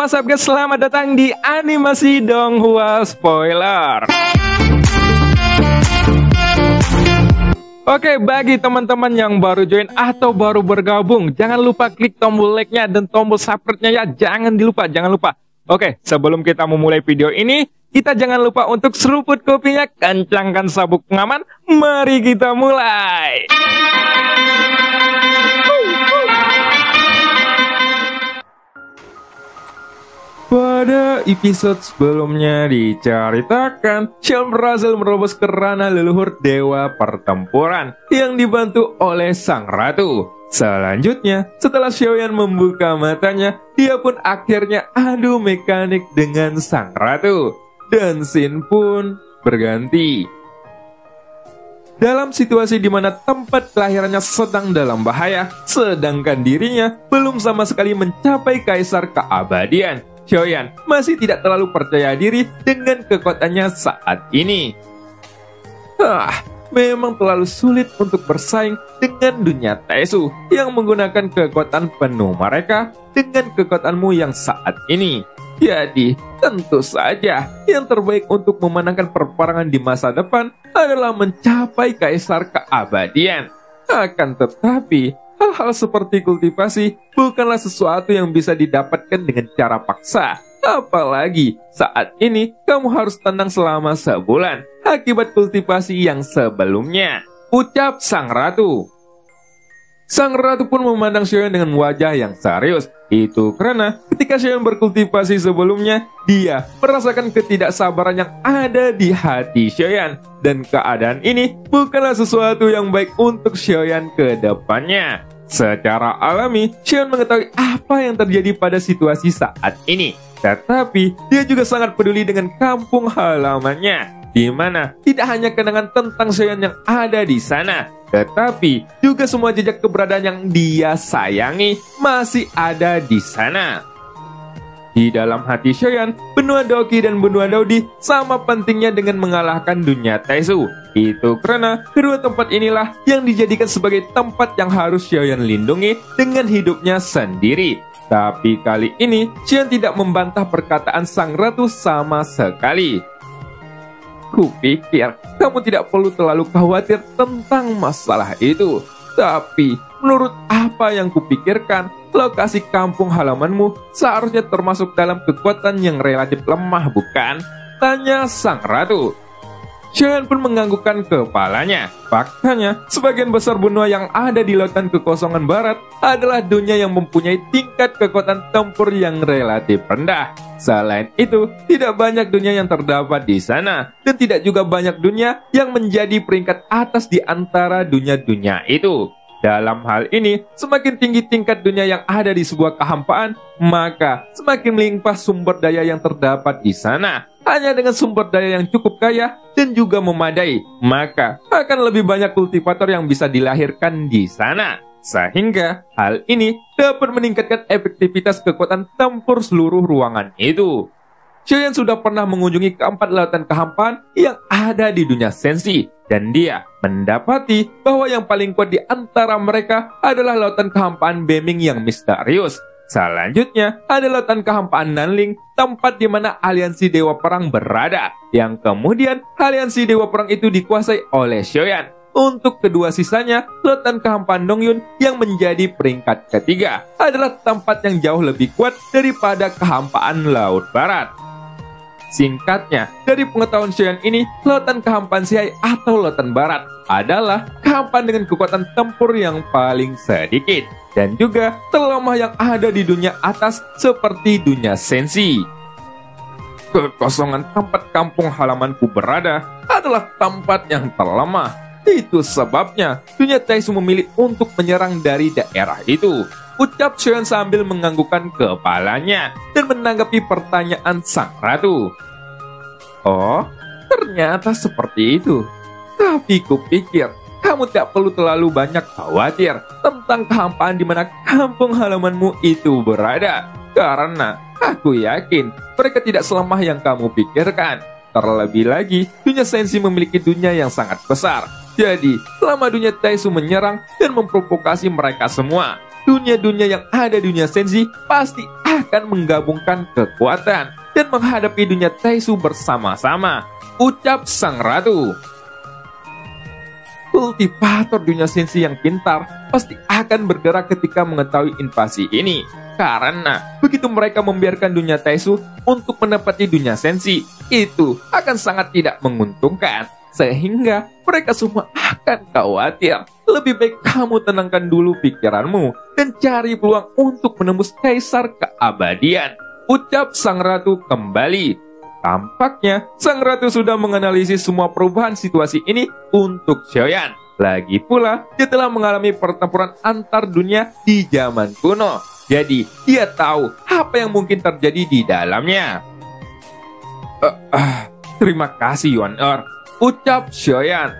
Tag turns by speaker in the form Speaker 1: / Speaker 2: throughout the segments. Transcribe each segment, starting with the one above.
Speaker 1: What's up guys, selamat datang di Animasi Donghua Spoiler. Oke, bagi teman-teman yang baru join atau baru bergabung, jangan lupa klik tombol like-nya dan tombol subscribe-nya ya. Jangan lupa. Oke, sebelum kita memulai video ini, kita jangan lupa untuk seruput kopinya, kencangkan sabuk pengaman. Mari kita mulai. Pada episode sebelumnya diceritakan, Xion berhasil merobos ke ranah leluhur Dewa Pertempuran yang dibantu oleh Sang Ratu. Selanjutnya, setelah Xiaoyan membuka matanya, dia pun akhirnya adu mekanik dengan Sang Ratu. Dan scene pun berganti. Dalam situasi di mana tempat kelahirannya sedang dalam bahaya, sedangkan dirinya belum sama sekali mencapai kaisar keabadian, Xiaoyan masih tidak terlalu percaya diri dengan kekuatannya saat ini. Memang terlalu sulit untuk bersaing dengan dunia Taesu yang menggunakan kekuatan penuh mereka dengan kekuatanmu yang saat ini. Jadi, tentu saja yang terbaik untuk memenangkan perperangan di masa depan adalah mencapai kaisar keabadian. Akan tetapi, hal-hal seperti kultivasi bukanlah sesuatu yang bisa didapatkan dengan cara paksa. Apalagi saat ini kamu harus tenang selama sebulan akibat kultivasi yang sebelumnya, ucap Sang Ratu. Sang Ratu pun memandang Xiaoyan dengan wajah yang serius. Itu karena ketika Xiaoyan berkultivasi sebelumnya, dia merasakan ketidaksabaran yang ada di hati Xiaoyan. Dan keadaan ini bukanlah sesuatu yang baik untuk Xiaoyan ke depannya. Secara alami, Xiaoyan mengetahui apa yang terjadi pada situasi saat ini. Tetapi, dia juga sangat peduli dengan kampung halamannya, di mana tidak hanya kenangan tentang Xiaoyan yang ada di sana, tetapi juga semua jejak keberadaan yang dia sayangi masih ada di sana. Di dalam hati Xiaoyan, benua Daoqi dan benua Daodi sama pentingnya dengan mengalahkan dunia Taesu. Itu karena kedua tempat inilah yang dijadikan sebagai tempat yang harus Xiaoyan lindungi dengan hidupnya sendiri. Tapi kali ini, Xiaoyan tidak membantah perkataan Sang Ratu sama sekali. Kupikir kamu tidak perlu terlalu khawatir tentang masalah itu. Tapi, menurut apa yang kupikirkan, lokasi kampung halamanmu seharusnya termasuk dalam kekuatan yang relatif lemah, bukan? Tanya Sang Ratu. Xiaoyan pun menganggukkan kepalanya. Faktanya, sebagian besar benua yang ada di lautan kekosongan barat adalah dunia yang mempunyai tingkat kekuatan tempur yang relatif rendah. Selain itu, tidak banyak dunia yang terdapat di sana, dan tidak juga banyak dunia yang menjadi peringkat atas di antara dunia-dunia itu. Dalam hal ini, semakin tinggi tingkat dunia yang ada di sebuah kehampaan, maka semakin melimpah sumber daya yang terdapat di sana. Hanya dengan sumber daya yang cukup kaya dan juga memadai, maka akan lebih banyak kultivator yang bisa dilahirkan di sana. Sehingga hal ini dapat meningkatkan efektivitas kekuatan tempur seluruh ruangan itu. Xiaoyan sudah pernah mengunjungi keempat lautan kehampaan yang ada di dunia Senshi, dan dia mendapati bahwa yang paling kuat di antara mereka adalah lautan kehampaan Beiming yang misterius. Selanjutnya ada lautan kehampaan Nanling, tempat di mana aliansi Dewa Perang berada, yang kemudian aliansi Dewa Perang itu dikuasai oleh Xiaoyan. Untuk kedua sisanya, lautan kehampaan Dongyun yang menjadi peringkat ketiga adalah tempat yang jauh lebih kuat daripada kehampaan Laut Barat. Singkatnya, dari pengetahuan Xiaoyan ini, lautan kehampaan Xihai atau lautan barat adalah kehampaan dengan kekuatan tempur yang paling sedikit dan juga terlemah yang ada di dunia atas seperti dunia Senshi. Kekosongan tempat kampung halamanku berada adalah tempat yang terlemah. Itu sebabnya dunia Taesu memilih untuk menyerang dari daerah itu, ucap Xiaoyan sambil menganggukkan kepalanya dan menanggapi pertanyaan Sang Ratu. Oh, ternyata seperti itu. Tapi kupikir kamu tidak perlu terlalu banyak khawatir tentang kehampaan di mana kampung halamanmu itu berada, karena aku yakin mereka tidak selemah yang kamu pikirkan. Terlebih lagi, dunia Senshi memiliki dunia yang sangat besar. Jadi, selama dunia Taesu menyerang dan memprovokasi mereka semua, dunia-dunia yang ada di dunia Senshi pasti akan menggabungkan kekuatan dan menghadapi dunia Taisu bersama-sama, ucap sang ratu. Kultivator dunia sensi yang pintar pasti akan bergerak ketika mengetahui invasi ini. Karena begitu mereka membiarkan dunia Taisu untuk menempati dunia sensi, itu akan sangat tidak menguntungkan. Sehingga mereka semua akan khawatir. Lebih baik kamu tenangkan dulu pikiranmu dan cari peluang untuk menembus kaisar keabadian, ucap sang ratu kembali. Tampaknya sang ratu sudah menganalisis semua perubahan situasi ini untuk Xiaoyan. Lagi pula, dia telah mengalami pertempuran antar dunia di zaman kuno. Jadi, dia tahu apa yang mungkin terjadi di dalamnya. Terima kasih Yuan Er, ucap Xiaoyan.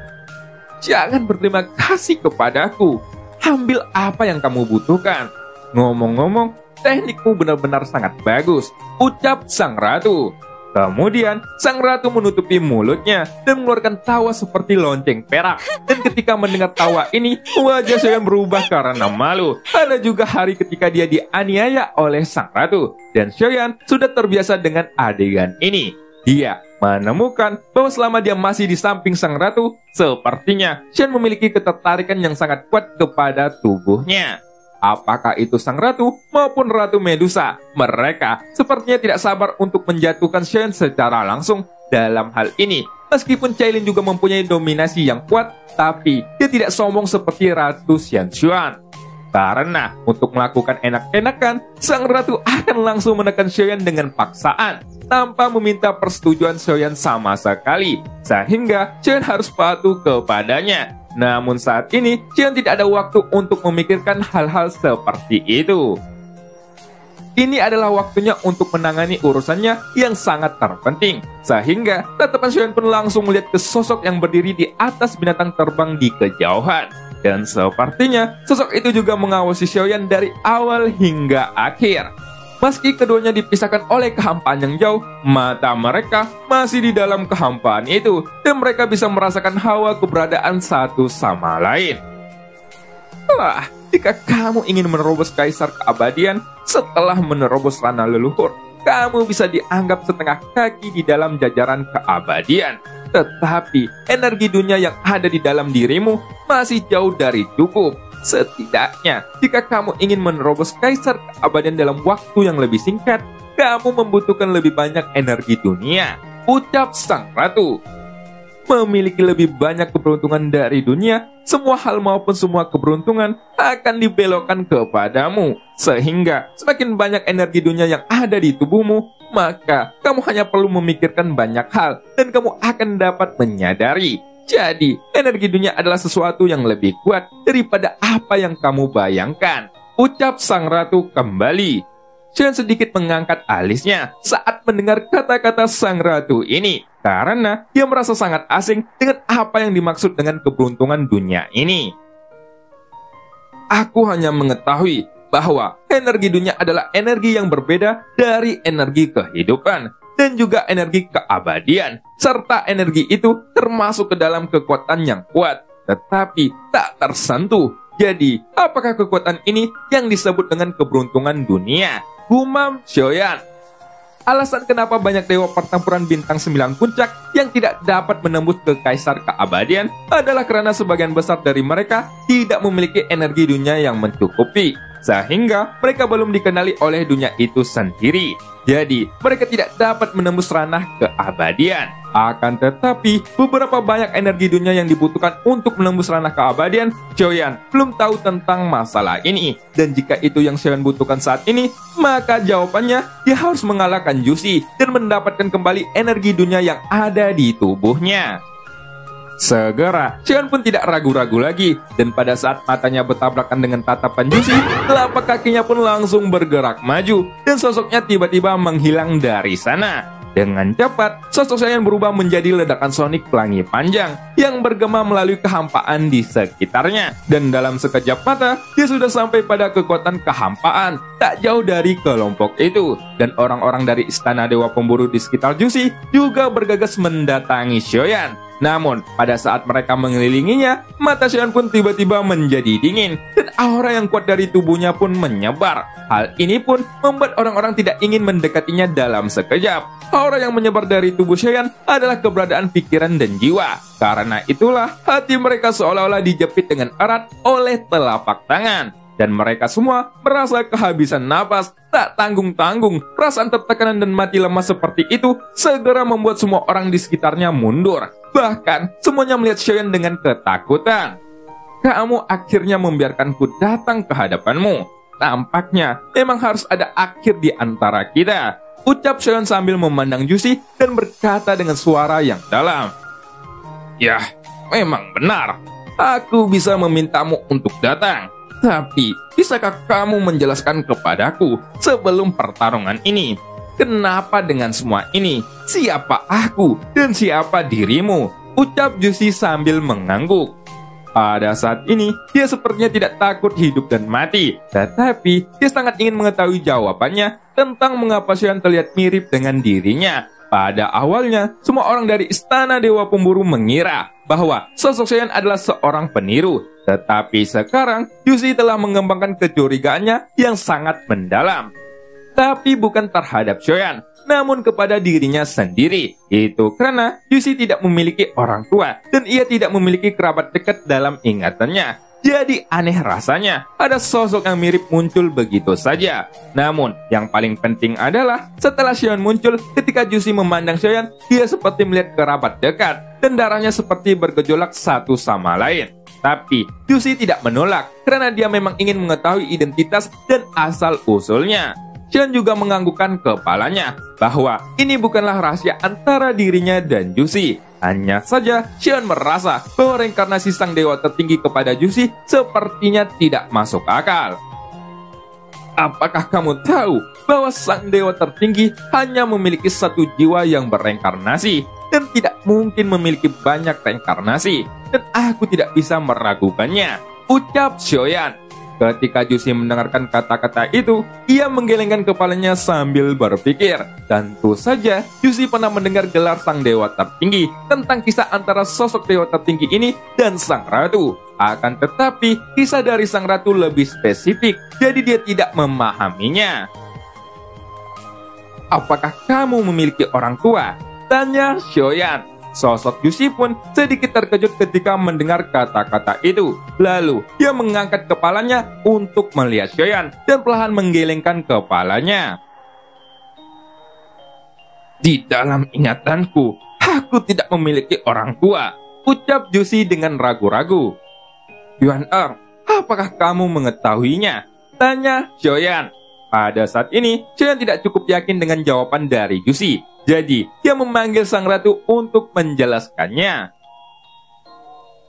Speaker 1: Jangan berterima kasih kepadaku. Ambil apa yang kamu butuhkan. Ngomong-ngomong, teknikmu benar-benar sangat bagus, ucap sang ratu. Kemudian, sang ratu menutupi mulutnya dan mengeluarkan tawa seperti lonceng perak. Dan ketika mendengar tawa ini, wajah Xiaoyan berubah karena malu. Ada juga hari ketika dia dianiaya oleh sang ratu. Dan Xiaoyan sudah terbiasa dengan adegan ini. Dia menemukan bahwa selama dia masih di samping sang ratu, sepertinya Xiaoyan memiliki ketertarikan yang sangat kuat kepada tubuhnya. Apakah itu sang ratu maupun Ratu Medusa? Mereka sepertinya tidak sabar untuk menjatuhkan Xiaoyan secara langsung dalam hal ini. Meskipun Cailin juga mempunyai dominasi yang kuat, tapi dia tidak sombong seperti Ratu Xianxuan. Karena untuk melakukan enak-enakan, sang ratu akan langsung menekan Xiaoyan dengan paksaan, tanpa meminta persetujuan Xiaoyan sama sekali, sehingga Xiaoyan harus patuh kepadanya. Namun saat ini, Xiaoyan tidak ada waktu untuk memikirkan hal-hal seperti itu. Ini adalah waktunya untuk menangani urusannya yang sangat terpenting. Sehingga, tatapan Xiaoyan pun langsung melihat ke sosok yang berdiri di atas binatang terbang di kejauhan. Dan sepertinya, sosok itu juga mengawasi Xiaoyan dari awal hingga akhir. Meski keduanya dipisahkan oleh kehampaan yang jauh, mata mereka masih di dalam kehampaan itu, dan mereka bisa merasakan hawa keberadaan satu sama lain. Wah, jika kamu ingin menerobos kaisar keabadian setelah menerobos ranah leluhur, kamu bisa dianggap setengah kaki di dalam jajaran keabadian. Tetapi, energi dunia yang ada di dalam dirimu masih jauh dari cukup. Setidaknya, jika kamu ingin menerobos kaisar keabadian dalam waktu yang lebih singkat, kamu membutuhkan lebih banyak energi dunia, ucap sang ratu. Memiliki lebih banyak keberuntungan dari dunia, semua hal maupun semua keberuntungan akan dibelokkan kepadamu. Sehingga, semakin banyak energi dunia yang ada di tubuhmu, maka kamu hanya perlu memikirkan banyak hal, dan kamu akan dapat menyadari. Jadi, energi dunia adalah sesuatu yang lebih kuat daripada apa yang kamu bayangkan, ucap sang ratu kembali. Xiaoyan sedikit mengangkat alisnya saat mendengar kata-kata sang ratu ini, karena dia merasa sangat asing dengan apa yang dimaksud dengan keberuntungan dunia ini. Aku hanya mengetahui bahwa energi dunia adalah energi yang berbeda dari energi kehidupan dan juga energi keabadian, serta energi itu termasuk ke dalam kekuatan yang kuat, tetapi tak tersentuh. Jadi, apakah kekuatan ini yang disebut dengan keberuntungan dunia? Gumam Xiaoyan. Alasan kenapa banyak dewa pertempuran bintang 9 puncak yang tidak dapat menembus ke kaisar keabadian adalah karena sebagian besar dari mereka tidak memiliki energi dunia yang mencukupi, sehingga mereka belum dikenali oleh dunia itu sendiri. Jadi, mereka tidak dapat menembus ranah keabadian. Akan tetapi, beberapa banyak energi dunia yang dibutuhkan untuk menembus ranah keabadian, Xiaoyan belum tahu tentang masalah ini. Dan jika itu yang Xiaoyan butuhkan saat ini, maka jawabannya dia harus mengalahkan Jushi dan mendapatkan kembali energi dunia yang ada di tubuhnya. Segera, Xiaoyan pun tidak ragu-ragu lagi, dan pada saat matanya bertabrakan dengan tatapan Jushi, telapak kakinya pun langsung bergerak maju, dan sosoknya tiba-tiba menghilang dari sana. Dengan cepat, sosok Xiaoyan berubah menjadi ledakan sonik pelangi panjang yang bergema melalui kehampaan di sekitarnya. Dan dalam sekejap mata, dia sudah sampai pada kekuatan kehampaan tak jauh dari kelompok itu. Dan orang-orang dari istana Dewa Pemburu di sekitar Jushi juga bergegas mendatangi Xiaoyan. Namun, pada saat mereka mengelilinginya, mata Xion pun tiba-tiba menjadi dingin, dan aura yang kuat dari tubuhnya pun menyebar. Hal ini pun membuat orang-orang tidak ingin mendekatinya dalam sekejap. Aura yang menyebar dari tubuh Xion adalah keberadaan pikiran dan jiwa. Karena itulah, hati mereka seolah-olah dijepit dengan erat oleh telapak tangan. Dan mereka semua merasa kehabisan napas, tak tanggung-tanggung. Perasaan tertekanan dan mati lemas seperti itu segera membuat semua orang di sekitarnya mundur. Bahkan, semuanya melihat Xion dengan ketakutan. Kamu akhirnya membiarkanku datang ke hadapanmu. Tampaknya memang harus ada akhir di antara kita, ucap Xion sambil memandang Jushi dan berkata dengan suara yang dalam. Ya, memang benar. Aku bisa memintamu untuk datang. Tapi, bisakah kamu menjelaskan kepadaku sebelum pertarungan ini? Kenapa dengan semua ini? Siapa aku dan siapa dirimu? Ucap Jushi sambil mengangguk. Pada saat ini, dia sepertinya tidak takut hidup dan mati. Tetapi, dia sangat ingin mengetahui jawabannya tentang mengapa Xion terlihat mirip dengan dirinya. Pada awalnya, semua orang dari Istana Dewa Pemburu mengira bahwa sosok Xion adalah seorang peniru. Tetapi sekarang, Jushi telah mengembangkan kecurigaannya yang sangat mendalam. Tapi bukan terhadap Xion, namun kepada dirinya sendiri. Itu karena Jushi tidak memiliki orang tua, dan ia tidak memiliki kerabat dekat dalam ingatannya. Jadi aneh rasanya, ada sosok yang mirip muncul begitu saja. Namun, yang paling penting adalah, setelah Xion muncul, ketika Jushi memandang Xion, dia seperti melihat kerabat dekat, dan darahnya seperti bergejolak satu sama lain. Tapi, Jushi tidak menolak, karena dia memang ingin mengetahui identitas dan asal-usulnya. Xion juga menganggukkan kepalanya, bahwa ini bukanlah rahasia antara dirinya dan Jushi. Hanya saja, Xion merasa bahwa reinkarnasi sang dewa tertinggi kepada Jushi sepertinya tidak masuk akal. Apakah kamu tahu bahwa sang dewa tertinggi hanya memiliki satu jiwa yang bereinkarnasi dan tidak mungkin memiliki banyak reinkarnasi, dan aku tidak bisa meragukannya, ucap Xion. Ketika Jushi mendengarkan kata-kata itu, ia menggelengkan kepalanya sambil berpikir. Tentu saja, Jushi pernah mendengar gelar sang dewa tertinggi tentang kisah antara sosok dewa tertinggi ini dan sang ratu. Akan tetapi, kisah dari sang ratu lebih spesifik, jadi dia tidak memahaminya. Apakah kamu memiliki orang tua? Tanya Xion. Sosok Jushi pun sedikit terkejut ketika mendengar kata-kata itu. Lalu, dia mengangkat kepalanya untuk melihat Xion dan perlahan menggelengkan kepalanya. Di dalam ingatanku, aku tidak memiliki orang tua, ucap Jushi dengan ragu-ragu. Yuan apakah kamu mengetahuinya? Tanya Xion. Pada saat ini, Xion tidak cukup yakin dengan jawaban dari Jushi. Jadi, dia memanggil sang ratu untuk menjelaskannya.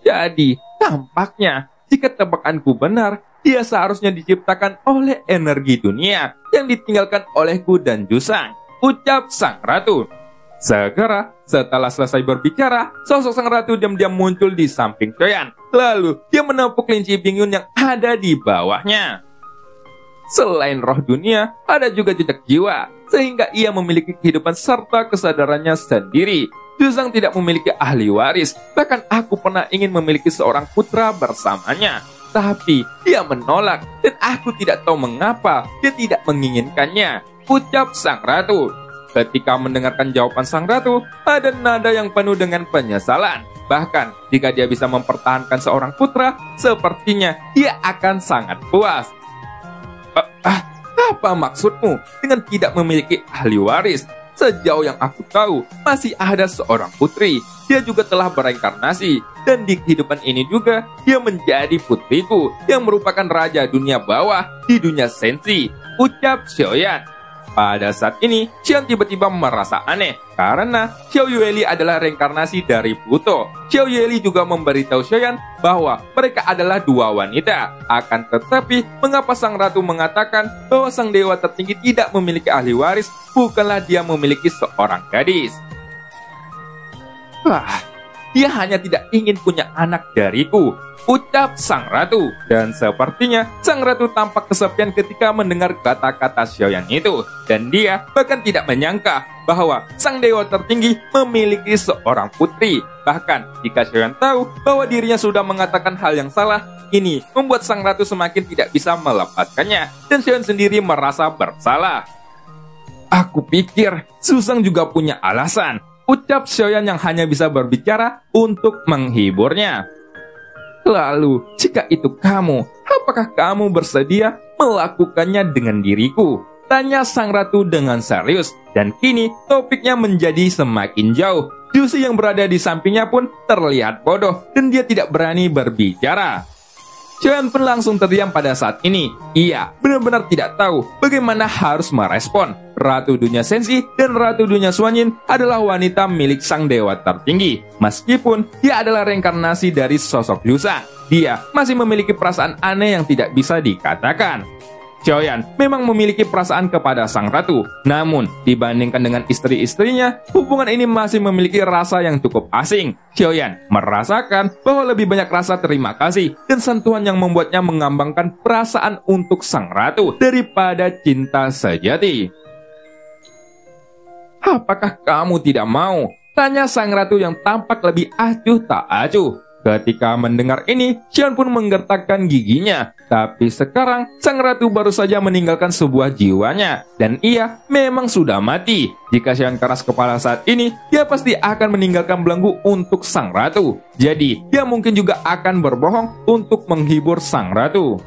Speaker 1: Jadi, tampaknya, jika tebakanku benar, dia seharusnya diciptakan oleh energi dunia yang ditinggalkan olehku dan Jusang, ucap sang ratu. Segera, setelah selesai berbicara, sosok sang ratu diam-diam muncul di samping Xion. Lalu, dia menepuk kelinci Bingyun yang ada di bawahnya. Selain roh dunia, ada juga jejak jiwa, sehingga ia memiliki kehidupan serta kesadarannya sendiri. Jusang tidak memiliki ahli waris, bahkan aku pernah ingin memiliki seorang putra bersamanya. Tapi dia menolak, dan aku tidak tahu mengapa dia tidak menginginkannya, ucap sang ratu. Ketika mendengarkan jawaban sang ratu, ada nada yang penuh dengan penyesalan. Bahkan, jika dia bisa mempertahankan seorang putra, sepertinya dia akan sangat puas. Apa maksudmu dengan tidak memiliki ahli waris? Sejauh yang aku tahu, masih ada seorang putri. Dia juga telah bereinkarnasi, dan di kehidupan ini juga dia menjadi putriku yang merupakan raja dunia bawah di dunia sensi, ucap Xiaoyan. Pada saat ini, Xion tiba-tiba merasa aneh karena Xiao Yueli adalah reinkarnasi dari Pluto. Xiao Yueli juga memberitahu Xiaoyan bahwa mereka adalah dua wanita. Akan tetapi, mengapa sang ratu mengatakan bahwa sang dewa tertinggi tidak memiliki ahli waris, bukanlah dia memiliki seorang gadis? Dia hanya tidak ingin punya anak dariku, ucap sang ratu. Dan sepertinya sang ratu tampak kesepian ketika mendengar kata-kata Xiaoyan itu. Dan dia bahkan tidak menyangka bahwa sang dewa tertinggi memiliki seorang putri. Bahkan jika Xiaoyan tahu bahwa dirinya sudah mengatakan hal yang salah, ini membuat sang ratu semakin tidak bisa melepaskannya dan Xiaoyan sendiri merasa bersalah. Aku pikir Susang juga punya alasan, ucap Xiaoyan yang hanya bisa berbicara untuk menghiburnya. Lalu, jika itu kamu, apakah kamu bersedia melakukannya dengan diriku? Tanya sang ratu dengan serius, dan kini topiknya menjadi semakin jauh. Jusi yang berada di sampingnya pun terlihat bodoh, dan dia tidak berani berbicara. Xiaoyan pun langsung terdiam pada saat ini. Ia benar-benar tidak tahu bagaimana harus merespon. Ratu Dunia Sensi dan Ratu Dunia Xuanyin adalah wanita milik sang dewa tertinggi. Meskipun dia adalah reinkarnasi dari sosok Yusa, dia masih memiliki perasaan aneh yang tidak bisa dikatakan. Xiaoyan memang memiliki perasaan kepada sang ratu, namun dibandingkan dengan istri-istrinya, hubungan ini masih memiliki rasa yang cukup asing. Xiaoyan merasakan bahwa lebih banyak rasa terima kasih dan sentuhan yang membuatnya mengambangkan perasaan untuk sang ratu daripada cinta sejati. Apakah kamu tidak mau? Tanya sang ratu yang tampak lebih acuh tak acuh. Ketika mendengar ini, Xiaoyan pun menggertakkan giginya. Tapi sekarang, sang ratu baru saja meninggalkan sebuah jiwanya. Dan ia memang sudah mati. Jika Xiaoyan keras kepala saat ini, dia pasti akan meninggalkan belenggu untuk sang ratu. Jadi, dia mungkin juga akan berbohong untuk menghibur sang ratu.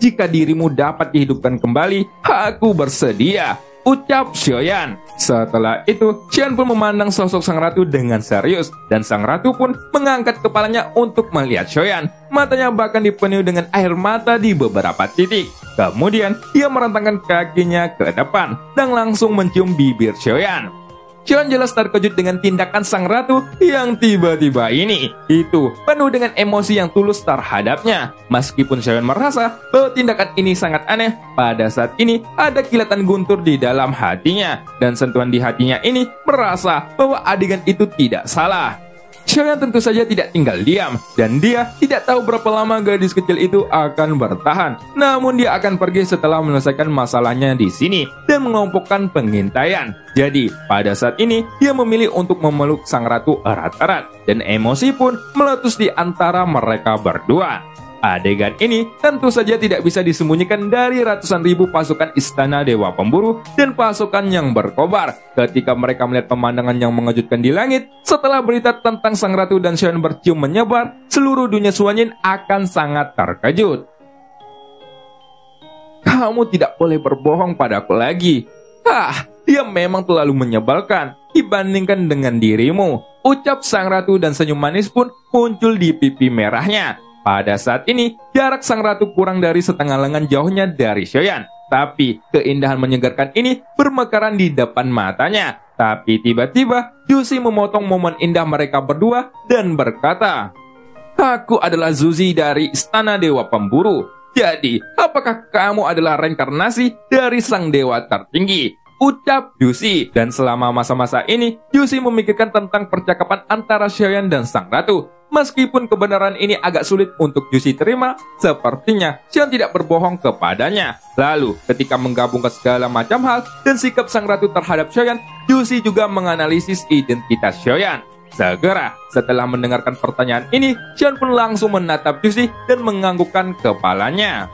Speaker 1: Jika dirimu dapat dihidupkan kembali, aku bersedia, ucap Xiaoyan. Setelah itu, Xiaoyan pun memandang sosok sang ratu dengan serius, dan sang ratu pun mengangkat kepalanya untuk melihat Xiaoyan. Matanya bahkan dipenuhi dengan air mata di beberapa titik. Kemudian, dia merentangkan kakinya ke depan dan langsung mencium bibir Xiaoyan. Xiaoyan jelas terkejut dengan tindakan sang ratu yang tiba-tiba ini. Itu penuh dengan emosi yang tulus terhadapnya. Meskipun Xiaoyan merasa bahwa tindakan ini sangat aneh, pada saat ini ada kilatan guntur di dalam hatinya. Dan sentuhan di hatinya ini merasa bahwa adegan itu tidak salah. Xiaoyan tentu saja tidak tinggal diam, dan dia tidak tahu berapa lama gadis kecil itu akan bertahan. Namun dia akan pergi setelah menyelesaikan masalahnya di sini dan mengelompokkan pengintaian. Jadi, pada saat ini, dia memilih untuk memeluk sang ratu erat-erat, dan emosi pun meletus di antara mereka berdua. Adegan ini tentu saja tidak bisa disembunyikan dari ratusan ribu pasukan istana Dewa Pemburu dan pasukan yang berkobar. Ketika mereka melihat pemandangan yang mengejutkan di langit, setelah berita tentang sang ratu dan Xiaoyan bercium menyebar, seluruh dunia Xuanyin akan sangat terkejut. Kamu tidak boleh berbohong padaku lagi. Dia memang terlalu menyebalkan dibandingkan dengan dirimu, ucap sang ratu dan senyum manis pun muncul di pipi merahnya. Pada saat ini, jarak sang ratu kurang dari setengah lengan jauhnya dari Xiaoyan. Tapi, keindahan menyegarkan ini bermekaran di depan matanya. Tapi tiba-tiba, Jusi memotong momen indah mereka berdua dan berkata, Aku adalah Zuzi dari Istana Dewa Pemburu. Jadi, apakah kamu adalah reinkarnasi dari sang dewa tertinggi? Ucap Jusi. Dan selama masa-masa ini, Jusi memikirkan tentang percakapan antara Xiaoyan dan sang ratu. Meskipun kebenaran ini agak sulit untuk Jusi terima, sepertinya Xiaoyan tidak berbohong kepadanya. Lalu, ketika menggabungkan segala macam hal dan sikap sang ratu terhadap Xiaoyan, Jusi juga menganalisis identitas Xiaoyan. Segera, setelah mendengarkan pertanyaan ini, Xiaoyan pun langsung menatap Jusi dan menganggukkan kepalanya.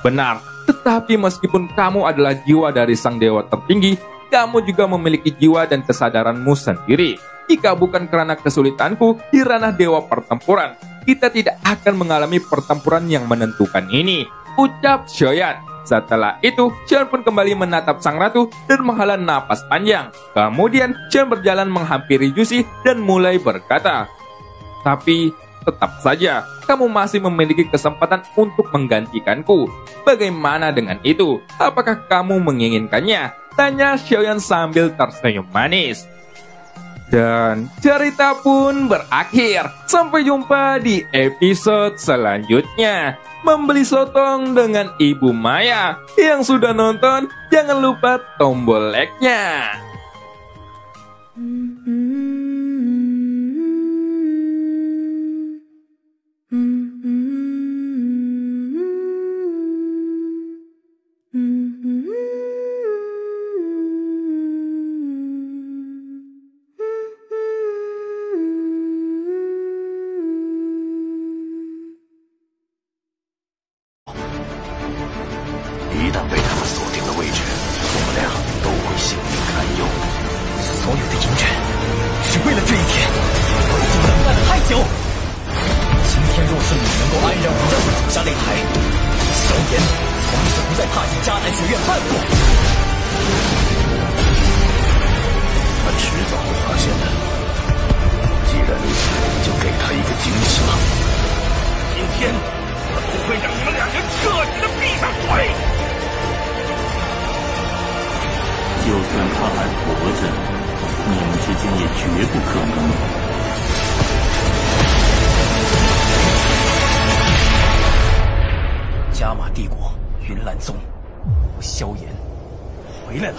Speaker 1: Benar, tetapi meskipun kamu adalah jiwa dari sang dewa tertinggi, kamu juga memiliki jiwa dan kesadaranmu sendiri. Jika bukan karena kesulitanku di ranah dewa pertempuran, kita tidak akan mengalami pertempuran yang menentukan ini, ucap Xiaoyan. Setelah itu, Xiaoyan pun kembali menatap sang ratu dan menghela napas panjang. Kemudian, Xiaoyan berjalan menghampiri Jusi dan mulai berkata, Tapi, tetap saja, kamu masih memiliki kesempatan untuk menggantikanku. Bagaimana dengan itu? Apakah kamu menginginkannya? Tanya Xiaoyan sambil tersenyum manis. Dan cerita pun berakhir. Sampai jumpa di episode selanjutnya. Membeli sotong dengan Ibu Maya. Yang sudah nonton, jangan lupa tombol like-nya.
Speaker 2: 擂台，萧炎从此不再踏进迦南学院半步。
Speaker 3: 他迟早会发现的。既然如此，就给他一个惊喜吧。
Speaker 4: 今天我不会让你们两人彻底的闭上嘴。
Speaker 5: 就算他还活着，你们之间也绝不可能。
Speaker 2: 加玛帝国云岚宗，我萧炎回来了。